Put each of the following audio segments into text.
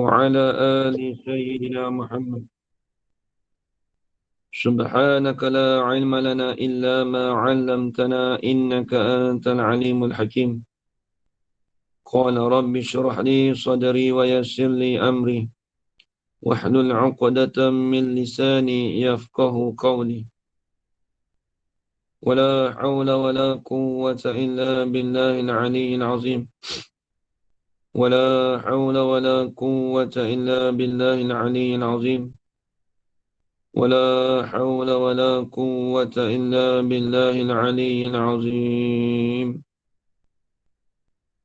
وعلى آل سيدنا محمد. سبحانك لا علم لنا إلا ما علمتنا إنك أنت العليم الحكيم. قال رب اشرح لي صدري ويسر لي أمري واحلل عقدة من لساني يفقه قولي. ولا حول ولا قوة إلا بالله العلي العظيم. ولا حول ولا قوة إلا بالله العلي العظيم. ولا حول ولا قوة إلا بالله العلي العظيم.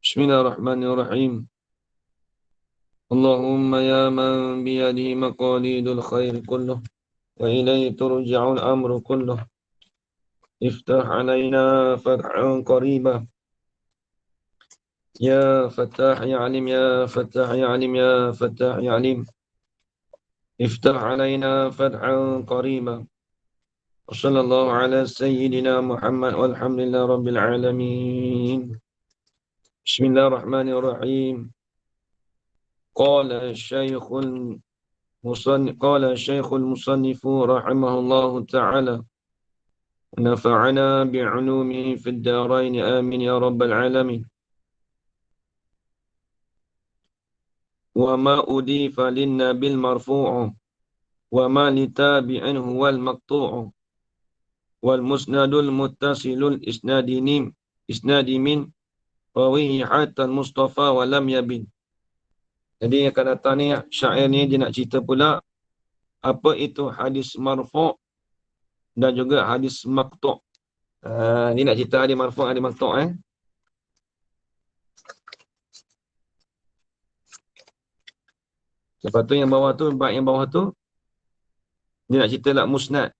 بسم الله الرحمن الرحيم. اللهم يا من بيده مقاليد الخير كله وإليه ترجع الأمر كله، افتح علينا فتحا قريبا. يا فتاح يا عليم، يا فتاح يا عليم، يا فتاح يا عليم، افتح علينا فتحا قريبا. وصلى الله على سيدنا محمد والحمد لله رب العالمين. بسم الله الرحمن الرحيم. قال الشيخ المصنف رحمه الله تعالى، نفعنا بعلومه في الدارين آمين يا رب العالمين. وما أضيف للنبي المرفوع وما لتابع هو المقطوع والمسند المتصل الإسناد من rawihi hatta Mustafa wa lam yabin. Jadi yang akan datang ni, syair ni dia nak cerita pula apa itu hadis marfu' dan juga hadis maqtu'. Dia nak cerita hadis marfu', hadis maqtu'. Lepas tu yang bawah tu, bab yang bawah tu, dia nak cerita lah musnad.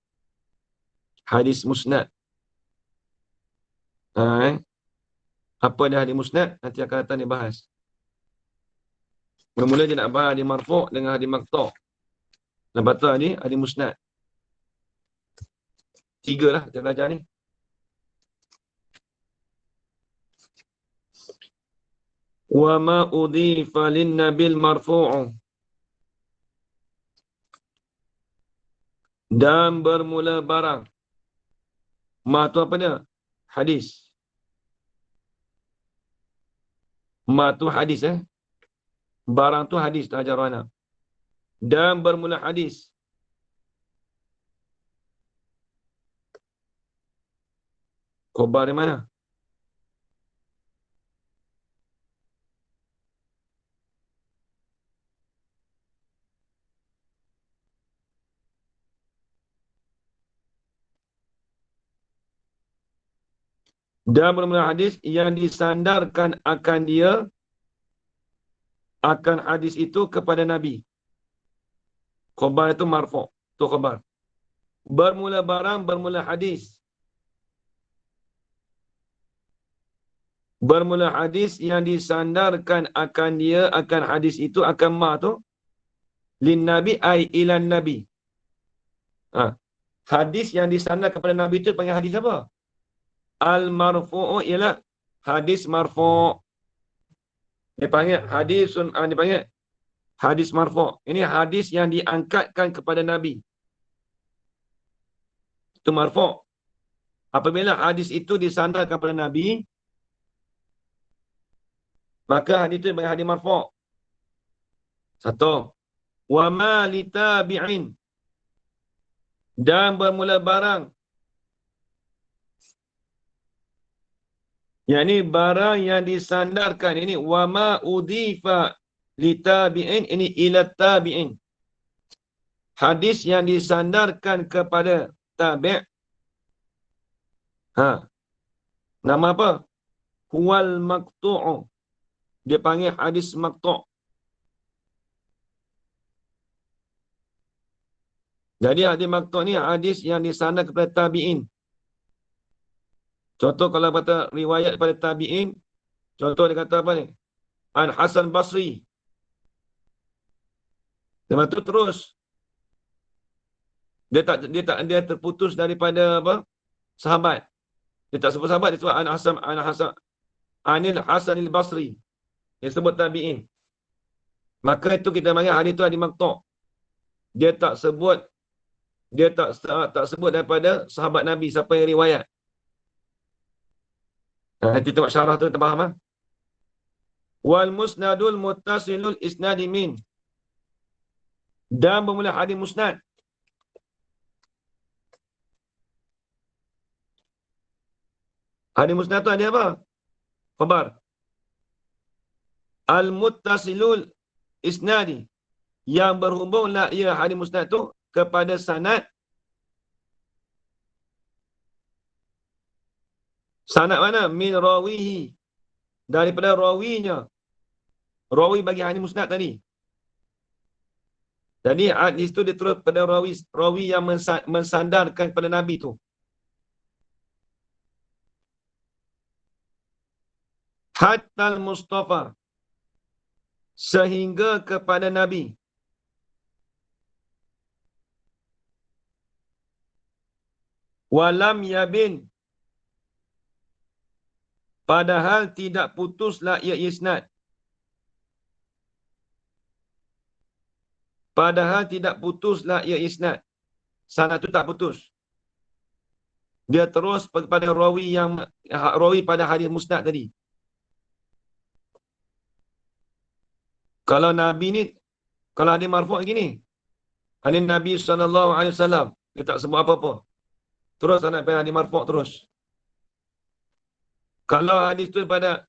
Hadis musnad. Apa dia hadis musnad? Nanti akan datang dia bahas. Mula-mula dia nak bahas hadis marfu' dengan hadis maqtu'. Lepas tu hadis musnad. 3 lah kita belajar ni. Wa ma udhifa lin-nabil marfu'u, dan bermula barang. Ma tu apa dia? Hadis. Ma tu hadis Barang tu hadis tak ajar anak. Dan bermula hadis. Khabar di mana? Dan bermula hadis yang disandarkan akan hadis itu kepada Nabi. Khabar itu marfu'. Itu khabar. Bermula barang, bermula hadis. Bermula hadis yang disandarkan akan hadis itu, akan ma tu. Lin Nabi ay ilan Nabi. Hadis yang disandar kepada Nabi itu panggil hadis apa? Al-marfu'u ialah hadis marfu'. Dia panggil hadis marfu'. Ini hadis yang diangkatkan kepada Nabi. Itu marfu'. Apabila hadis itu disandarkan kepada Nabi, maka hadis itu sebagai hadis marfu'. 1. Wa ma litabi'in, dan bermula barang. Yang ini barang yang disandarkan. Ini wa ma udhifa litabi'in, ini ila tabi'in. Hadis yang disandarkan kepada tabi'. Nama apa? Huwal maqtu'u. Dia panggil hadis maqtu'. Jadi hadis maqtu' ni hadis yang disandar kepada tabi'in. Contoh kalau kata riwayat pada tabi'in, contoh dia kata apa ni? An Hasan Basri. Lepas tu terus dia terputus daripada apa? Sahabat. Dia tak sebut sahabat, dia sebut Anil Hasanil Basri. Dia sebut tabi'in. Maka itu kita panggil hadis itu hadis maqtu'. Dia tak sebut, dia tak sebut daripada sahabat Nabi siapa yang riwayat. Nanti tengok syarah tu kita faham ah. Wal musnadul muttasilul isnadi min. Dan bermula hadis musnad. Hadis musnad tu ada apa? Khabar. Al muttasilul isnadi. Yang berhubunglah ia hadis musnad tu kepada sanad. Sanad mana? Min rawihi. Daripada rawinya. Rawi bagi hadis musnad tadi. Jadi hadis tu dia terus pada rawi yang mensandarkan kepada Nabi tu. Hatta al-Mustafa. Sehingga kepada Nabi. Walam yabin. Padahal tidak putuslah ia isnad. Padahal tidak putuslah ia isnad. Sanad itu tak putus. Dia terus kepada rawi pada hadis musnad tadi. Kalau Nabi ni, kalau hadis marfu' gini. Hadis Nabi SAW. Dia tak sebut apa-apa. Terus sanad pada hadis marfu' terus. Kalau hadis tu daripada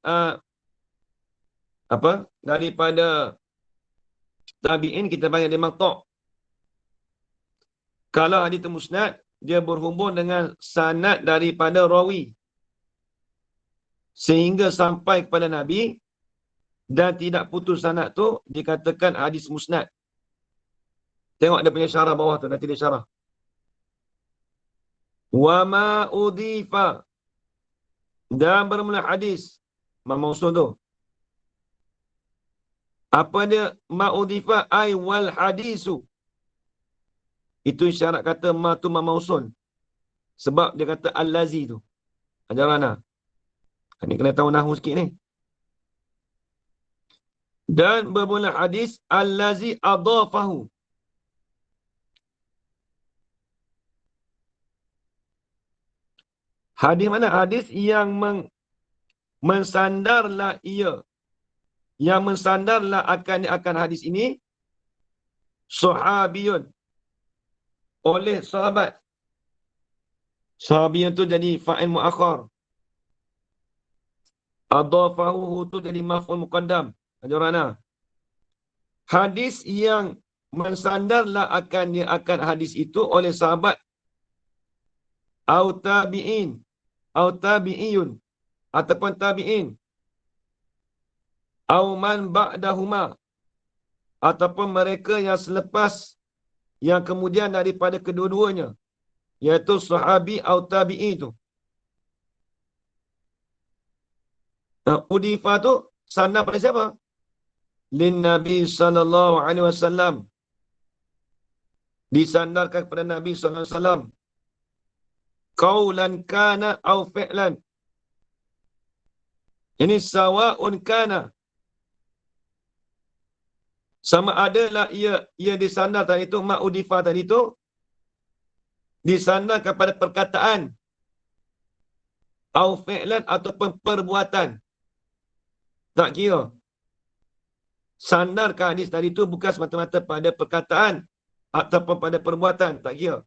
daripada tabi'in, kita panggil dia maqtu'. Kalau hadis itu musnad, dia berhubung dengan sanad daripada rawi sehingga sampai kepada Nabi dan tidak putus sanad tu, dikatakan hadis musnad. Tengok dia punya syarah bawah tu, nanti dia syarah. Wa ma udhifa. Dan bermula hadis mausul tu. Apa dia ma'udhifa ay wal hadisu. Itu syarat kata ma tu mausul. Sebab dia kata al-lazi tu. Ajaran lah. Ini kena tahu nahwu sikit ni. Dan bermula hadis al-lazi adafahu. Hadis mana? Hadis yang mensandarlah ia. Yang mensandarlah akan hadis ini sahabiyun, oleh sahabat. Sahabiyun tu jadi fa'il mu'akhar. Adafahu tu jadi maf'ul muqaddam. Ajarana. Hadis yang mensandarlah akan hadis itu oleh sahabat au tabi'in au tabi'iyun ataupun tabi'in au man ba'dahuma ataupun mereka yang selepas yang kemudian daripada kedua-duanya, iaitu sahabi au tabi'i tu. Udifa tu sanad pada siapa? Lin Nabi sallallahu alaihi wasallam. Disandarkan kepada Nabi sallallahu alaihi wasallam. Qaulan kana au fi'lan. Ini sawa'un kana. Sama adalah ia disandar tadi itu, ma'udifa tadi itu disandar kepada perkataan au fi'lan ataupun perbuatan. Tak kira. Sandarkan hadis tadi itu bukan semata-mata pada perkataan ataupun pada perbuatan. Tak kira.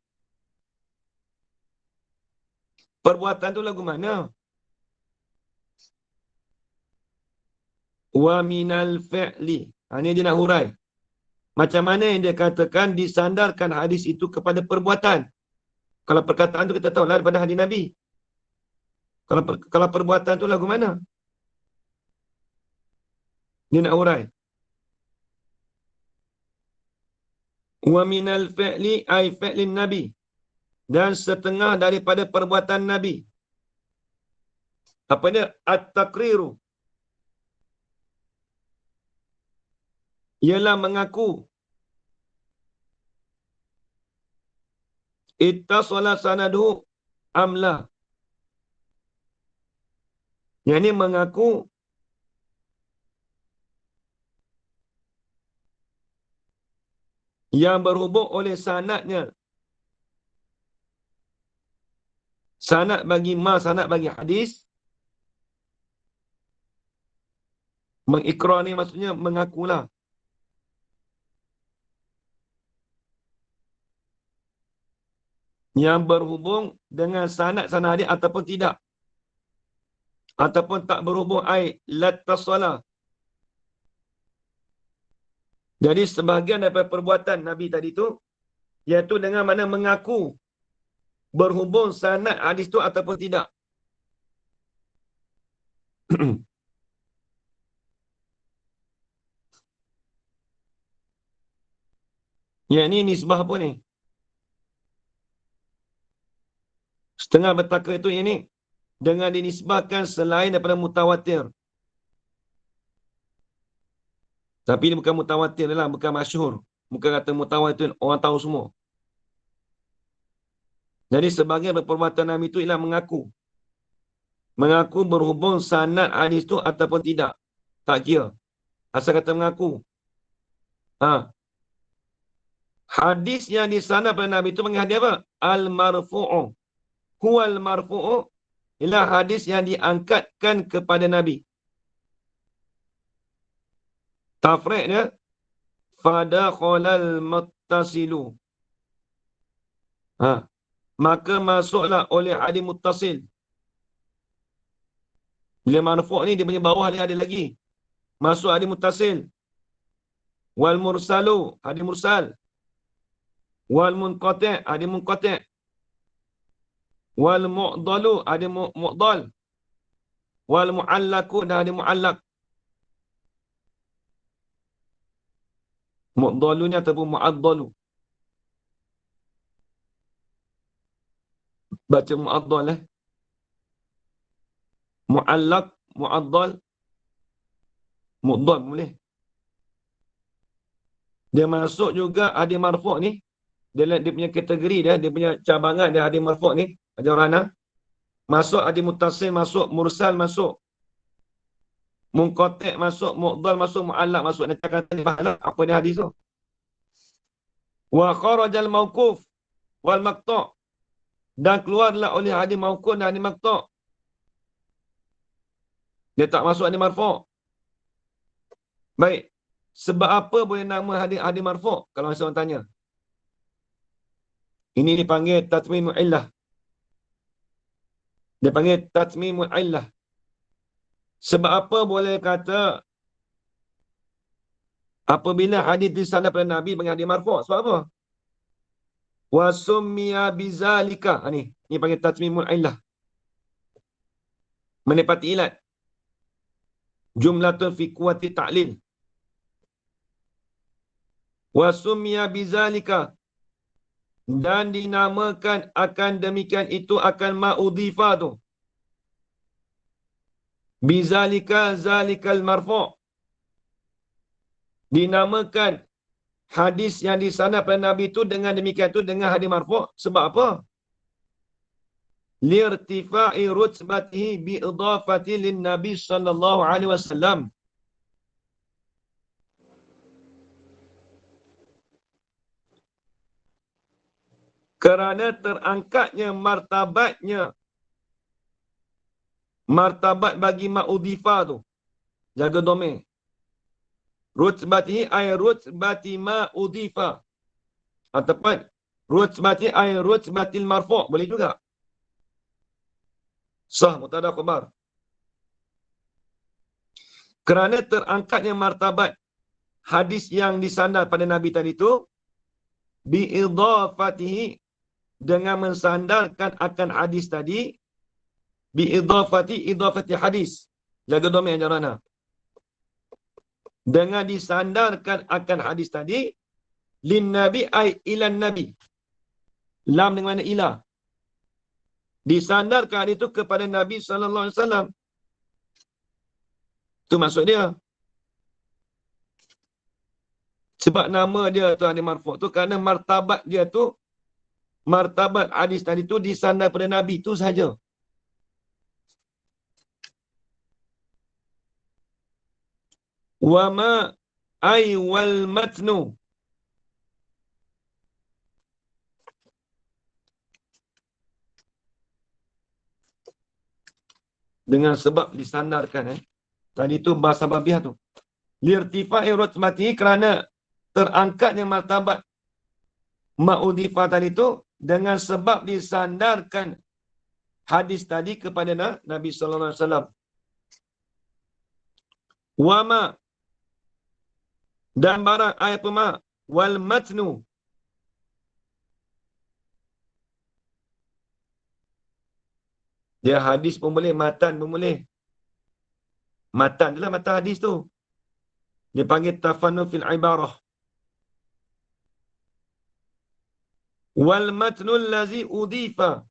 Perbuatan tu lagu mana? Wa minal fi'li. Ini dia nak hurai. Macam mana yang dia katakan disandarkan hadis itu kepada perbuatan. Kalau perkataan tu kita tahu lah daripada hadis Nabi. Kalau perbuatan tu lagu mana? Dia nak hurai. Wa minal fi'li ay fi'lin Nabi. Dan setengah daripada perbuatan Nabi. Apa dia? At-taqriru. Ialah mengaku. Ittasala sanaduhu amla. Yang ini mengaku yang berhubung oleh sanadnya. Sanad bagi sanad bagi hadis. Mengikrar ni maksudnya mengakulah. Yang berhubung dengan sanad hadis ataupun tidak. Ataupun tak berhubung lattasalah. Jadi sebahagian daripada perbuatan Nabi tadi tu, iaitu dengan mana mengaku berhubung sanad hadis tu ataupun tidak. Yang ni nisbah apa ni? Setengah bertakar itu ini dengan dinisbahkan selain daripada mutawatir. Tapi ini bukan mutawatir lah, bukan masyhur. Bukan kata mutawatir, orang tahu semua. Jadi sebagian perbuatan Nabi itu ialah mengaku. Mengaku berhubung sanad hadis itu ataupun tidak. Tak kira. Asal kata mengaku. Ha. Hadis yang disanad pada Nabi itu panggil hadis apa? Al-marfu'u. Huwal marfu'u ialah hadis yang diangkatkan kepada Nabi. Tafriq dia fadakhalal muttasilu. Ha. Maka masuklah oleh hadis muttasil. Bila marfu' ni dia punya bawah dia ada lagi. Masuk hadis muttasil. Wal mursalu, hadis mursal. Wal munqati', hadis munqati'. Wal mu'dalu, hadis mu'dal. Wal mu'allaku, hadis mu'allak. Mu'dalu ni ataupun mu'addalu. Baca mu'addal Mu'allak, mu'addal, mu'dal boleh. Dia masuk juga hadis marfu' ni. Dia punya kategori dia punya cabangan dia hadis marfu' ni. Ada rana. Masuk hadis muttasil, masuk mursal, masuk munqati' masuk, mu'dal masuk, mu'allak masuk. Nanti akan tanya pahala apa dia hadis tu. Wa kharajal mauquf wal maqtu'. Dan keluarlah oleh hadis mauquf dan hadis maqtu'. Dia tak masuk hadis marfu'. Baik. Sebab apa boleh nama hadis marfu'? Kalau seorang tanya. Ini dipanggil tatmimul illah. Dia panggil tatmimul illah. Sebab apa boleh kata apabila hadis disanad pada Nabi panggil hadis marfu'? Sebab apa? Wa summiya bizalika. Ini panggil tatmimul illah. Menepati ilat. Jumlatun fi quwwati ta'lil. Wa summiya bizalika. Dan dinamakan akan demikian itu akan ma'udhifa tu. Bizalika zalikal marfu'. Dinamakan hadis yang disanad pada Nabi itu dengan demikian itu dengan hadis marfu'. Sebab apa? Lirtifa'i rutbatihi bi'idhafati lin Nabi sallallahu alaihi wasallam. Kerana terangkatnya martabat bagi ma'udhifa tu. Jaga domain. Rutbatihi ay rutbati ma'udhifa. Tepat. Rutbatihi ay rutbatil marfu'. Boleh juga. Sah mubtada khabar. Kerana terangkatnya martabat hadis yang disanad pada Nabi tadi itu bi'idhafatihi, dengan mensandarkan akan hadis tadi, idhafati hadis. Jaga domain jarana. Dengan disandarkan akan hadis tadi lin nabi ay ilan nabi. Lam dengan mana ila. Disandarkan hadis itu kepada Nabi sallallahu alaihi wasallam. Itu maksud dia. Sebab nama dia tu hadis marfu' tu kerana martabat dia tu, martabat hadis tadi tu disandar pada Nabi tu sahaja. Wa ma ay wal matnu. dengan sebab disandarkan. Tadi tu bahasa babiah tu. Lirtifa'i rutbati, kerana terangkatnya martabat ma'udhifah tadi tu dengan sebab disandarkan hadis tadi kepada Nabi sallallahu alaihi wasallam. Wama, dan barang ayat pema, wal matnu, dia hadis pun boleh, matan pun boleh. Matan adalah matan hadis tu. Dia panggil tafannu fil ibarah. Wal matnul lazi udhifa,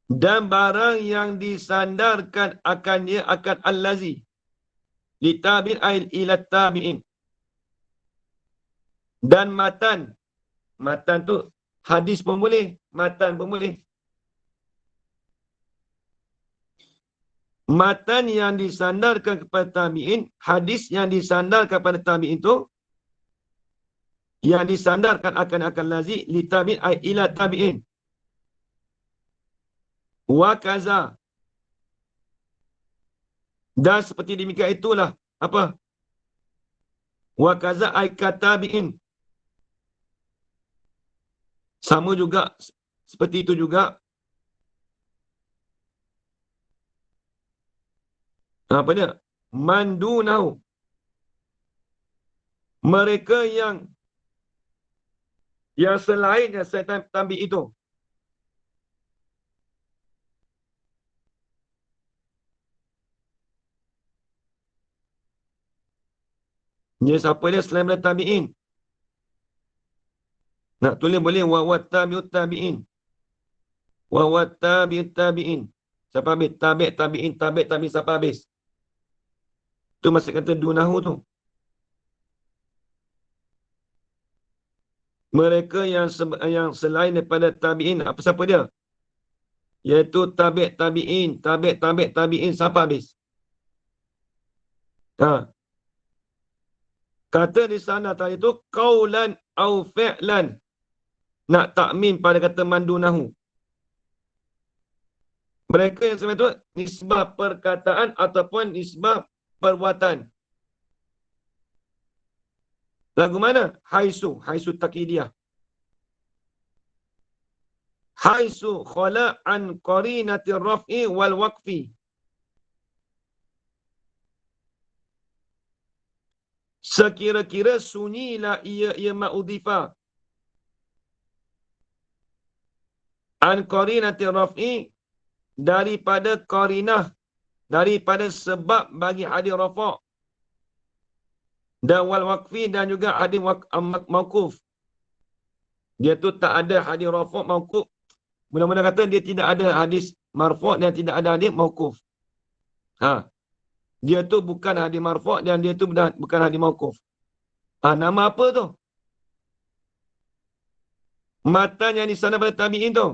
dan barang yang disandarkan akan dia akan al-lazi li tabi'in ila tabi'in. Dan matan tu hadis pun boleh, matan pun boleh. Matan yang disandarkan kepada tabi'in, hadis yang disandarkan kepada tabi'in tu, yang disandarkan akan lazi li tabi'in ila tabi'in. Wa kaza, dan seperti demikian itulah apa? Wa kaza ay katabi'in. Sama juga, seperti itu juga. Apa dia? Mandunahu, mereka yang selainnya saya tabi itu. Dia siapa dia selain daripada tabi'in? Nak tulis boleh wa tabi'ut tabi'in. Wa tabi'ut tabi'in. Siapa habis? Tabi'in, tabi'in siapa habis? Tu masih kata dunahu tu. Mereka yang selain daripada tabi'in, apa siapa dia? Iaitu tabi'in siapa habis? Kata di sana tadi tu qaulan au fi'lan. Nak takmin pada kata mandunahu. Mereka yang sebenarnya tu nisbah perkataan ataupun nisbah perbuatan. Lagu mana? Haisu takidiyah. Haisu khala an qarinati raf'i wal waqfi. Sekira-kira sunyilah ia ma'udhifah. An qarinati raf'i, daripada qarinah, daripada sebab bagi hadis rafa'. Dan wal waqfi, dan juga hadis mauquf. Dia tu tak ada hadis rafa' mauquf. Mula-mula kata dia tidak ada hadis marfu' dan tidak ada hadis mauquf. Dia tu bukan hadis marfu' dan dia tu bukan hadis mauquf. Nama apa tu? Matan yang di sana pada tabi'in tu.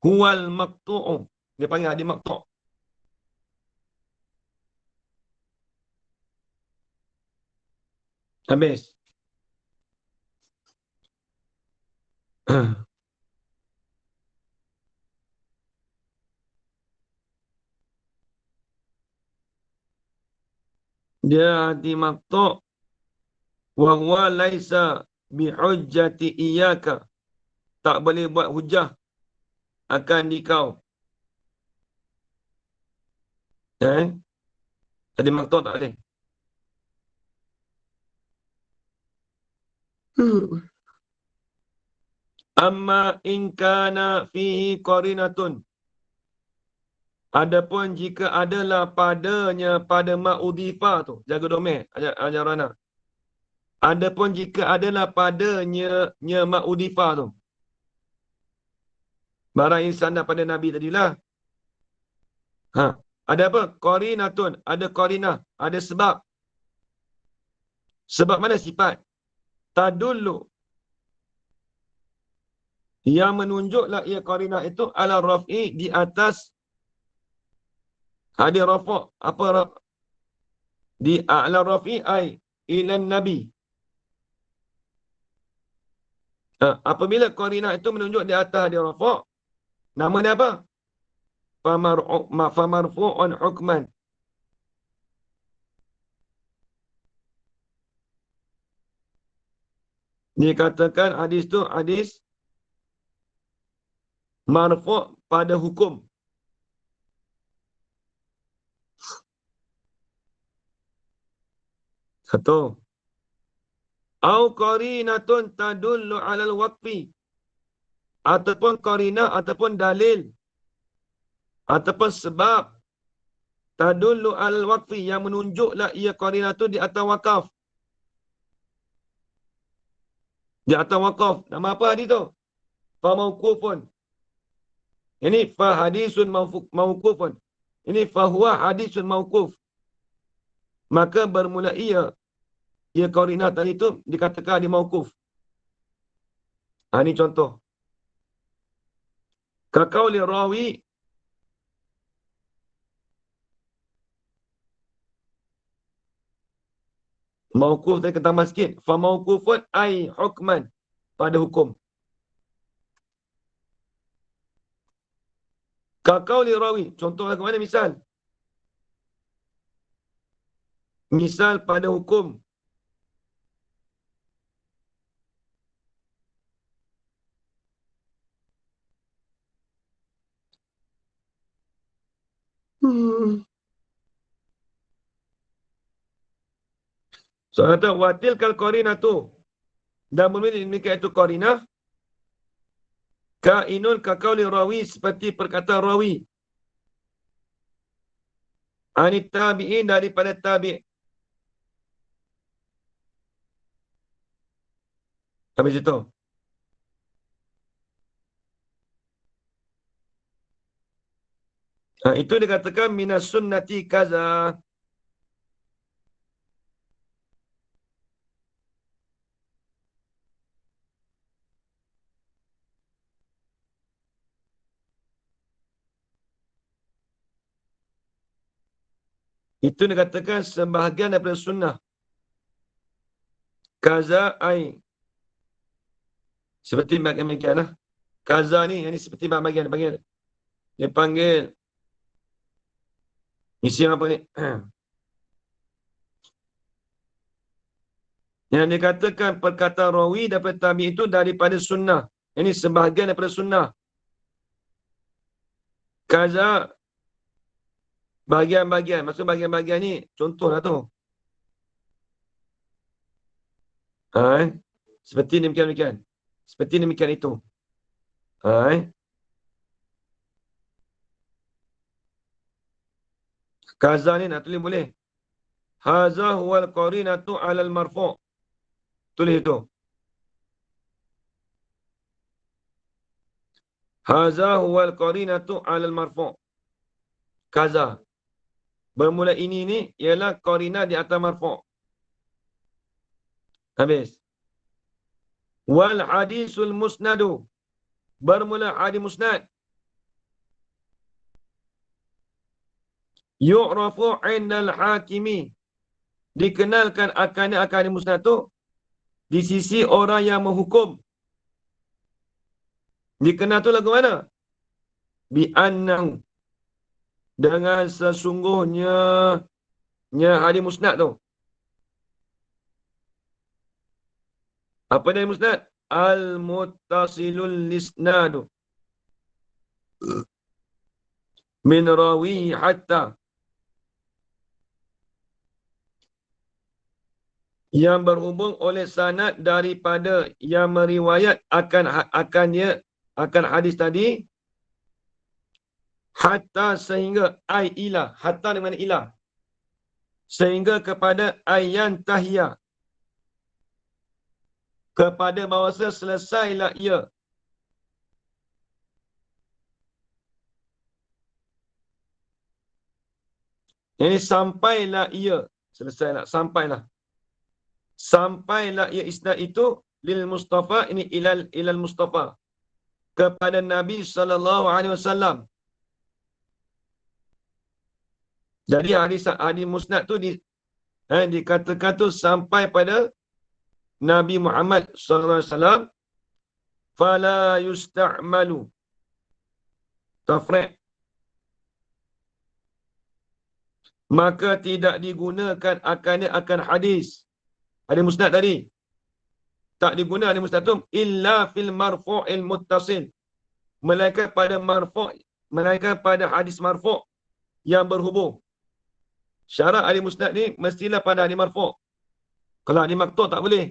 Huwal maqtu'u. Dia panggil hadis maqtu'. Habis. Dia hadis maqtu'. Wa huwa laisa bihujjati iyyaka. Tak boleh buat hujah akan dikau. Hadis maqtu' tak boleh. Amma in kana fihi qarinatun. Adapun jika adalah padanya pada ma'udhifah tu, jaga domain ajarana. Adapun jika adalah padanya ma'udhifah tu, barang insan pada Nabi tadilah. Ada apa? Qarinatun, ada qarinah, ada sebab. Sebab mana sifat? Tadullu, yang menunjuklah ia qarinah itu ala raf'i, di atas hadis rafa'. Apa di ala raf'i ai ilan nabi. Apabila qarinah itu menunjuk di atas hadis rafa', Nama dia apa? Famarfu'un hukman. Dikatakan hadis tu hadis marfu' pada hukum. Satu. Au qarinatun tadullu 'alal waqfi. Ataupun qarina ataupun dalil ataupun sebab tadullu 'alal waqfi yang menunjuklah ia qarina tu di atas wakaf. Di atas wakaf. Nama apa hadis tu? Fa mauqufun. Ini fa hadisun mauqufun. Ini fa huwa hadisun mauquf. Maka bermula ia qarinah tadi tu dikatakan di mauquf. Ini contoh. Kaqauli rawi mauquf tadi kata masjid. Fa mauqufun ai hukman. Pada hukum. Kaqauli rawi. Contoh lagu mana misal? Misal pada hukum. So, kata watil kal qarinah tu. Dan memilih demikian itu qarinah. Ka'inul kaqauli rawi seperti perkataan rawi. Anit tabi'in daripada tabi'. Habis itu. Itu dikatakan minas sunnati kaza. Itu dikatakan sebahagian daripada sunnah. Kaza ai. Seperti bagian-bagian lah. Kaza ni, yang ni seperti bagian-bagian. Dia panggil. Isi apa ni? Yang dikatakan perkataan rawi daripada tabi itu daripada sunnah. Ini sebahagian daripada sunnah. Kaza. Bahagian-bahagian. Maksud bahagian-bahagian ni, contohlah tu. Seperti demikian-demikian. Seperti demikian itu. Kaza ni nak tulis boleh. Haza huwal qarinatu 'alal marfu'. Tulis itu. Haza huwal qarinatu 'alal marfu'. Kaza. Bermula ini ni ialah qarinah di atas marfu'. Habis. Wal hadisul musnadu. Bermula hadis musnad. Yu'rafu 'indal hakimi. Dikenalkan akan hadis musnad tu di sisi orang yang menghukum. Dikenal tu lagu mana? Bi'annahu. Dengan sesungguhnya hadis musnad tu. Apa dia musnad? Al-muttasilul lisnadu. Min rawi hatta. Yang berhubung oleh sanad daripada yang meriwayat akan hadis tadi. Hatta sehingga ai ilah. Hatta dengan ilah. Sehingga kepada ayan tahiyah. Kepada bahawasa selesailah ia. Ini sampailah ia. Selesailah. Sampailah. Sampailah ia isnad itu lil Mustafa. Ini ilal Mustafa. Kepada Nabi SAW. Jadi hadis musnad tu dikatakan tu sampai pada Nabi Muhammad SAW. Fala yusta'malu. tafriq. Maka tidak digunakan akan hadis. Hadis musnad tadi. Tak digunakan hadis musnad itu illa fil marfu'il muttasil. Melainkan pada marfu', melainkan pada hadis marfu' yang berhubung. Syarat hadis musnad ni mestilah pada hadis marfu'. Kalau hadis maqtu' tak boleh.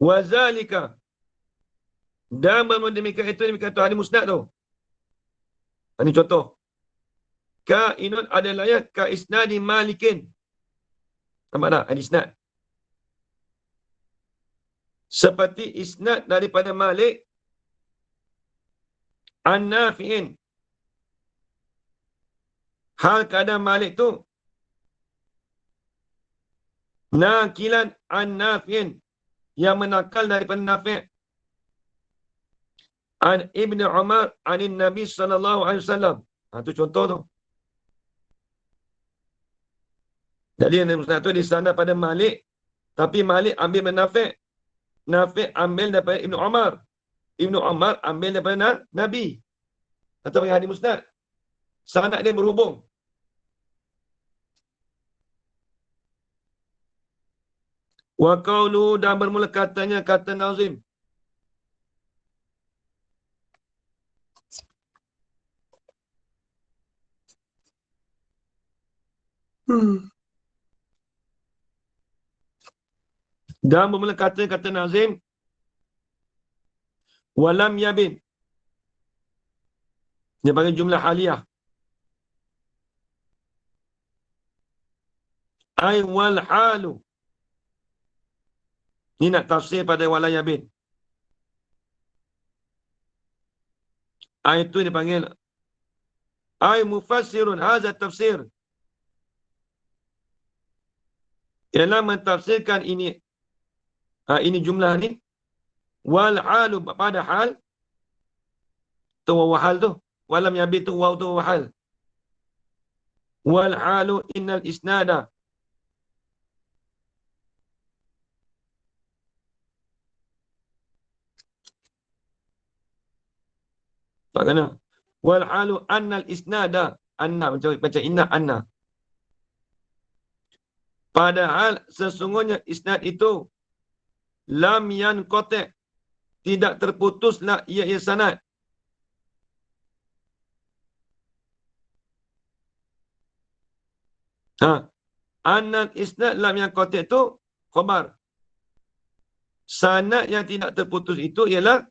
Wazalika, dan demikian itu demikian tu hadis musnad tu. Ini contoh. Kainun adalah ya ka isnadi malikin. Nampak tak? Hadis isnad. Seperti isnad daripada Malik an-Nafi'in. Hal keadaan Malik tu nakilan an-Nafi'in, yang menakal daripada Nafi' an Ibn Umar anin Nabi sallallahu alaihi wasallam. Itu contoh tu. Jadi yang musnad tu di sana pada Malik, tapi Malik ambil Nafi'. Nafi' ambil daripada Ibn Umar. Ibn Umar ambil daripada Nabi. Atau bagi hadis musnad. Sanad dia berhubung. Wa qawlu, dan bermula katanya kata Nazim. Dan bermula kata Nazim. Walam yabin. Dia panggil jumlah haliyah. Ay wal halu. Ini nak tafsir pada walam yabin. Ay itu dipanggil ay mufassirun. Haza tafsir. Ialah mentafsirkan ini. Ini jumlah ni. Wal halu, pada hal. Tu wahal tu. Walam yabin tu waw tu wahal. Wal halu innal isnada. Tak kena. Wal halu annal isnada. Anna, macam inna anna. Padahal sesungguhnya isnad itu lam yanqati', tidak terputuslah ia sanad. Annal isnad lam yanqati' itu khabar. Sanad yang tidak terputus itu ialah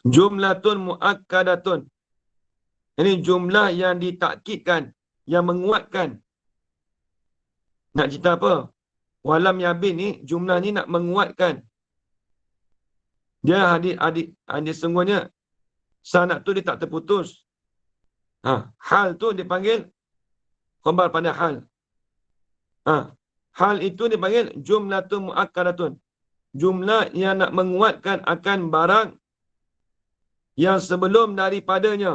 jumlatun muakkadatun. Ini jumlah yang ditakkidkan, yang menguatkan. Nak cerita apa? Walam yabin ni, jumlah ni nak menguatkan. Dia hadis sungguhnya sanad tu dia tak terputus. Hal tu dipanggil khabar pada hal. Hal itu dipanggil jumlatun muakkadatun. Jumlah yang nak menguatkan akan barang yang sebelum daripadanya.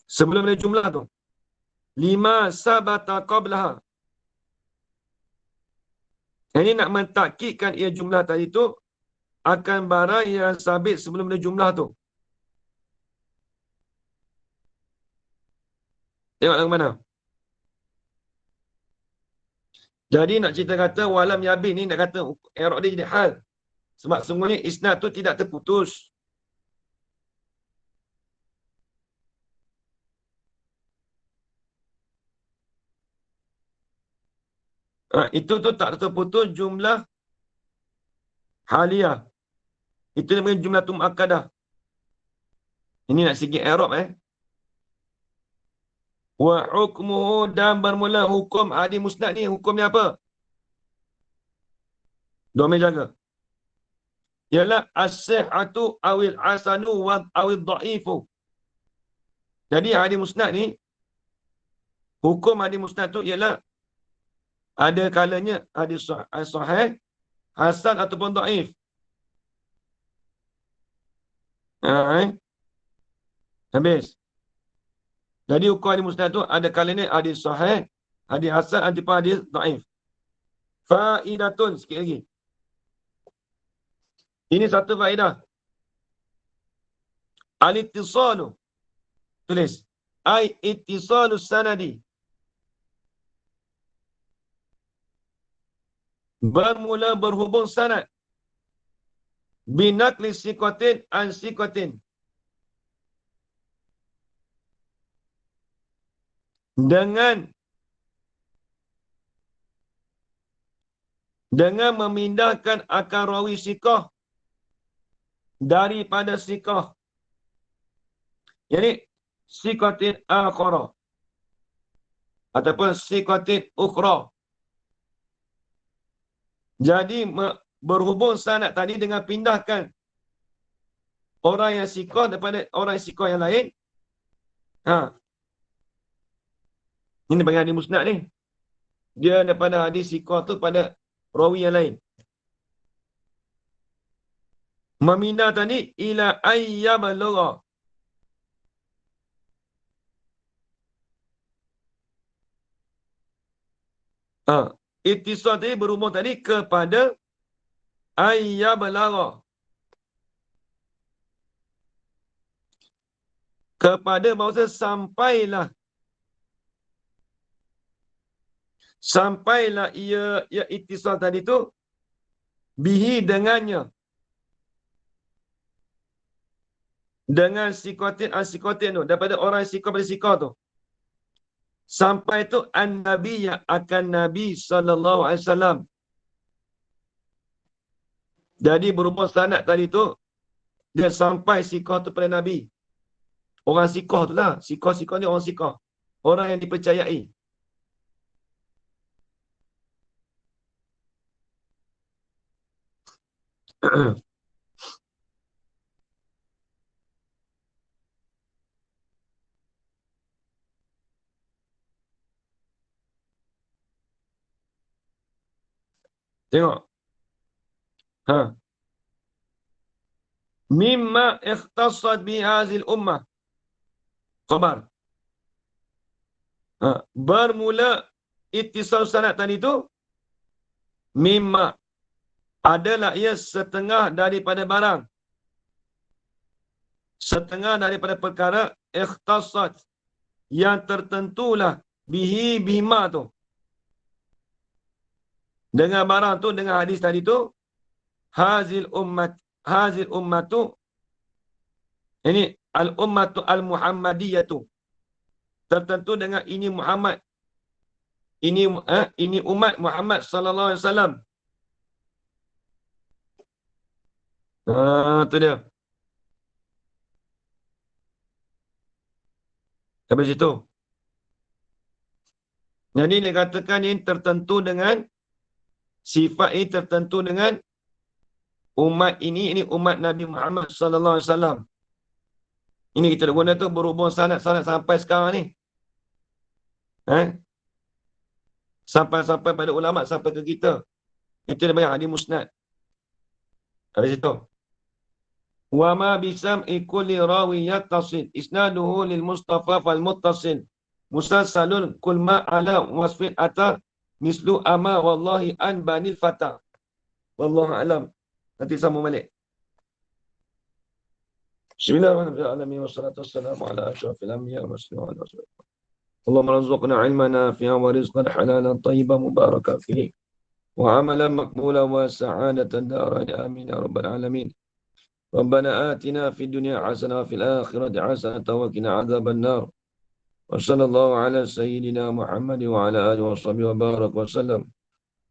Sebelum ada jumlah tu. Lima sabata qablaha. Ini nak mentakkidkan ia jumlah tadi tu akan barang yang sabit sebelum ada jumlah tu. Tengok yang mana. Jadi nak cerita kata walam yabin ni nak kata i'rab dia jadi hal. Sebab sungguhnya isnad tu tidak terputus. Itu tu tak terputus jumlah haliyah. Itu namanya jumlah tu muakkadah. Ini nak sikit i'rab Wa hukmuhu, dan bermula hukum hadis musnad ni, hukumnya apa? Dua jaga. Ialah as-sihhatu awil hasanu wa awil dha'ifu. Jadi hadis musnad ni, hukum hadis musnad tu ialah ada kalanya hadis sahih, hasan ataupun dhaif. Habis. Jadi hukum hadis musnad tu ada kalanya hadis sahih, hadis hasan, ada pun hadis dhaif. Faidatun, sikit lagi. Ini satu faedah. Al-ittisalu. Tulis. Ai ittisalu sanadi. Bermula berhubung sanad. Binakli sikotin an sikotin. Dengan memindahkan akar rawi sikoh daripada sikoh. Jadi, sikotin akhara. Ataupun sikotin ukhra. Jadi, berhubung sanad tadi dengan pindahkan orang yang sikoh daripada orang yang sikoh yang lain. Ini bagi hadis musnad ni. Dia daripada hadis sikoh tu pada rawi yang lain. Memindah tadi ila ayyabalugha. Ittisal tadi berhubung tadi kepada ayyabalugha. Kepada maksud sampailah ia ittisal tadi tu bihi dengannya. Dengan sikotin an-sikotin tu. Daripada orang sikoh pada sikoh tu. Sampai tu an-nabi yang akan Nabi SAW. Jadi berhubung sanad tadi tu, dia sampai sikoh tu pada Nabi. Orang sikoh tu lah. Sikoh-sikoh ni orang sikoh. Orang yang dipercayai. Tengok. Mimma ikhtassat bihazil ummah. Khabar. Bermula ittisal sanad tadi tu. Mimma. Adalah ia setengah daripada barang. Setengah daripada perkara ikhtassat. Yang tertentulah bihima tu. Dengan barang tu, dengan hadis tadi tu. Hazil ummatu. Ini al-ummatu al-muhammadiyatu. Tertentu dengan ini Muhammad. Ini umat Muhammad sallallahu alaihi wasallam. Itu dia. Sampai situ. Jadi dia katakan ini tertentu dengan sifat ini tertentu dengan umat ini umat Nabi Muhammad sallallahu alaihi wasallam. Ini kita guna tu berhubung sanad-sanad sampai sekarang ni. Sampai pada ulama, sampai ke kita. Itu dia banyak hadis musnad. Dari situ. Wa ma bisam kulli rawi yattasil isnaduhu lil Mustafa fal muttasil musalsalun kul ma ala wasfin ata mislu ama wallahi an banil fata. Wallahu alam. Nanti sambung balik. Bismillahirrahmanirrahim. Wassalatu wassalamu ala asyrafil anbiya wa mursalin. Allahumma rzuqna ilman nafi'an wa rizqan halalan tayyiban mubarakan fihi wa amalan maqbulan wa sa'adatan darain amin ya rabbal alamin. Rabbana atina fid dunya hasanah wa fil akhirati hasanah wa qina adzaban nar. Wa sallallahu ala sayyidina Muhammad wa ala alihi wa sahbihi wa barak wa sallam.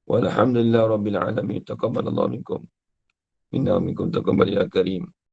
Walhamdulillahi rabbil alamin. Taqabbalallahu minkum. Minna wa minkum taqabbal ya karim.